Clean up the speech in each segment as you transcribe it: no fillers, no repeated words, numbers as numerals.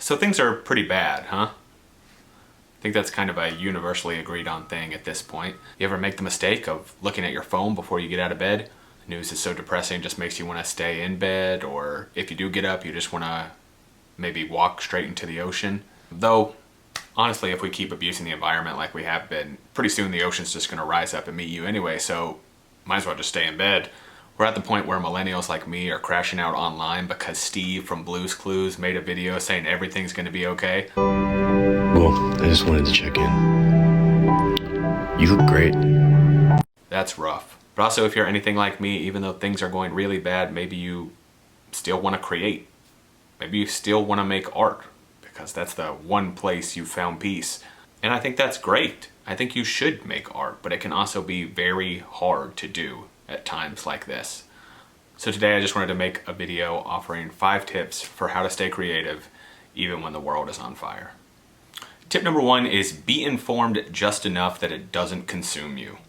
So things are pretty bad, huh? I think that's kind of a universally agreed on thing at this point. You ever make the mistake of looking at your phone before you get out of bed? The news is so depressing, it just makes you want to stay in bed, or if you do get up, you just want to maybe walk straight into the ocean. Though, honestly, if we keep abusing the environment like we have been, pretty soon the ocean's just going to rise up and meet you anyway, so might as well just stay in bed. We're at the point where millennials like me are crashing out online because Steve from Blue's Clues made a video saying everything's going to be okay. Well, I just wanted to check in. You look great. That's rough. But also, if you're anything like me, even though things are going really bad, maybe you still want to create. Maybe you still want to make art because that's the one place you found peace. And I think that's great. I think you should make art, but it can also be very hard to do at times like this. So today I just wanted to make a video offering 5 tips for how to stay creative even when the world is on fire. Tip number 1 is be informed just enough that it doesn't consume you.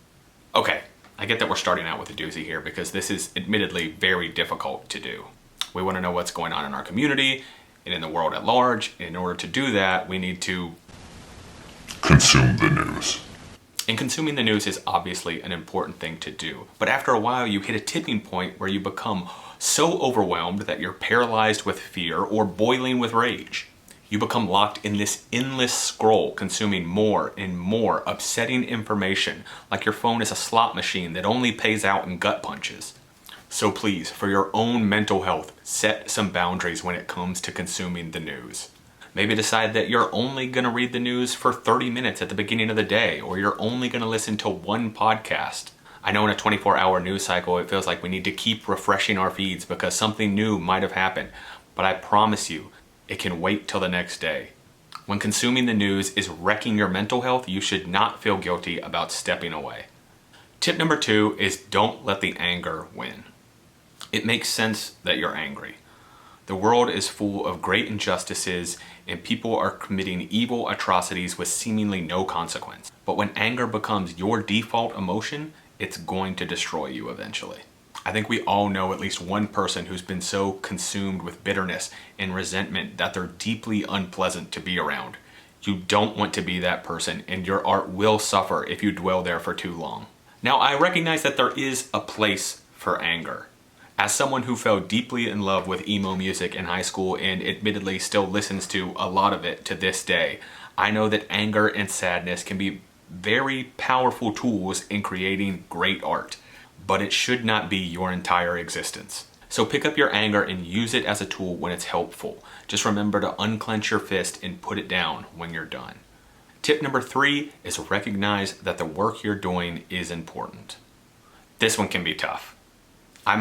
Okay, I get that we're starting out with a doozy here because this is admittedly very difficult to do. We want to know what's going on in our community and in the world at large. In order to do that, we need to consume the news. And consuming the news is obviously an important thing to do. But after a while, you hit a tipping point where you become so overwhelmed that you're paralyzed with fear or boiling with rage. You become locked in this endless scroll, consuming more and more upsetting information, like your phone is a slot machine that only pays out in gut punches. So please, for your own mental health, set some boundaries when it comes to consuming the news. Maybe decide that you're only going to read the news for 30 minutes at the beginning of the day, or you're only going to listen to one podcast. I know in a 24-hour news cycle, it feels like we need to keep refreshing our feeds because something new might have happened. But I promise you, it can wait till the next day. When consuming the news is wrecking your mental health, you should not feel guilty about stepping away. Tip number 2 is don't let the anger win. It makes sense that you're angry. The world is full of great injustices and people are committing evil atrocities with seemingly no consequence. But when anger becomes your default emotion, it's going to destroy you eventually. I think we all know at least one person who's been so consumed with bitterness and resentment that they're deeply unpleasant to be around. You don't want to be that person, and your art will suffer if you dwell there for too long. Now, I recognize that there is a place for anger. As someone who fell deeply in love with emo music in high school and admittedly still listens to a lot of it to this day, I know that anger and sadness can be very powerful tools in creating great art, but it should not be your entire existence. So pick up your anger and use it as a tool when it's helpful. Just remember to unclench your fist and put it down when you're done. Tip number 3 is recognize that the work you're doing is important. This one can be tough. I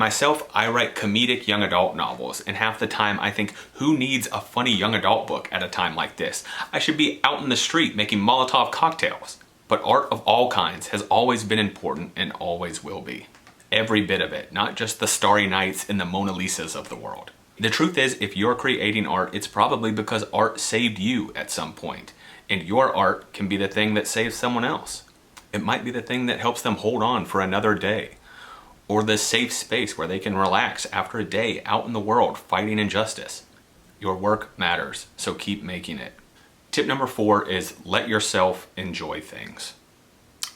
write comedic young adult novels, and half the time I think, who needs a funny young adult book at a time like this? I should be out in the street making Molotov cocktails. But art of all kinds has always been important and always will be. Every bit of it, not just the Starry Nights and the Mona Lisas of the world. The truth is, if you're creating art, it's probably because art saved you at some point, and your art can be the thing that saves someone else. It might be the thing that helps them hold on for another day, or the safe space where they can relax after a day out in the world fighting injustice. Your work matters, so keep making it. Tip number 4 is let yourself enjoy things.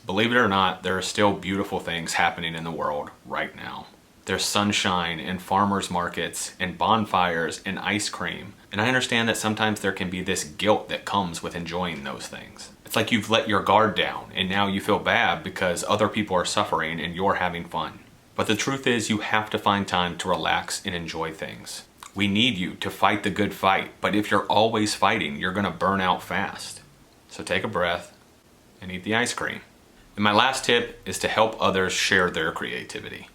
Believe it or not, there are still beautiful things happening in the world right now. There's sunshine and farmers markets and bonfires and ice cream. And I understand that sometimes there can be this guilt that comes with enjoying those things. It's like you've let your guard down and now you feel bad because other people are suffering and you're having fun. But the truth is, you have to find time to relax and enjoy things. We need you to fight the good fight, but if you're always fighting, you're gonna burn out fast. So take a breath and eat the ice cream. And my last tip is to help others share their creativity.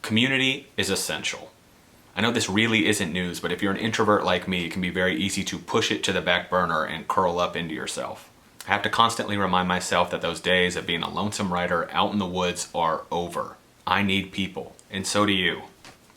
Community is essential. I know this really isn't news, but if you're an introvert like me, it can be very easy to push it to the back burner and curl up into yourself. I have to constantly remind myself that those days of being a lonesome writer out in the woods are over. I need people, and so do you.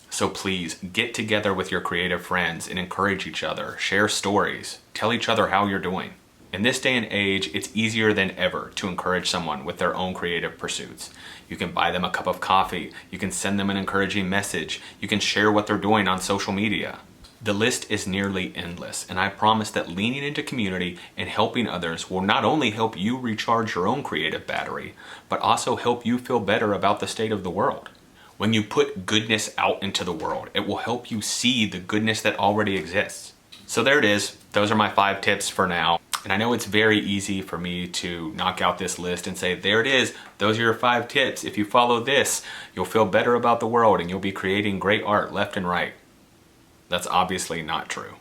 So please, get together with your creative friends and encourage each other, share stories, tell each other how you're doing. In this day and age, it's easier than ever to encourage someone with their own creative pursuits. You can buy them a cup of coffee, you can send them an encouraging message, you can share what they're doing on social media. The list is nearly endless, and I promise that leaning into community and helping others will not only help you recharge your own creative battery, but also help you feel better about the state of the world. When you put goodness out into the world, it will help you see the goodness that already exists. So there it is. Those are my 5 tips for now. And I know it's very easy for me to knock out this list and say, there it is. Those are your 5 tips. If you follow this, you'll feel better about the world and you'll be creating great art left and right. That's obviously not true.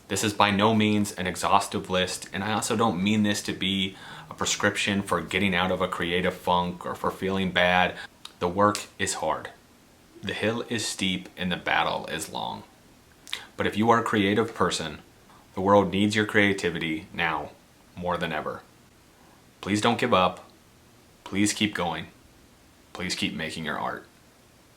This is by no means an exhaustive list, and I also don't mean this to be a prescription for getting out of a creative funk or for feeling bad. The work is hard. The hill is steep and the battle is long. But if you are a creative person, the world needs your creativity now more than ever. Please don't give up. Please keep going. Please keep making your art.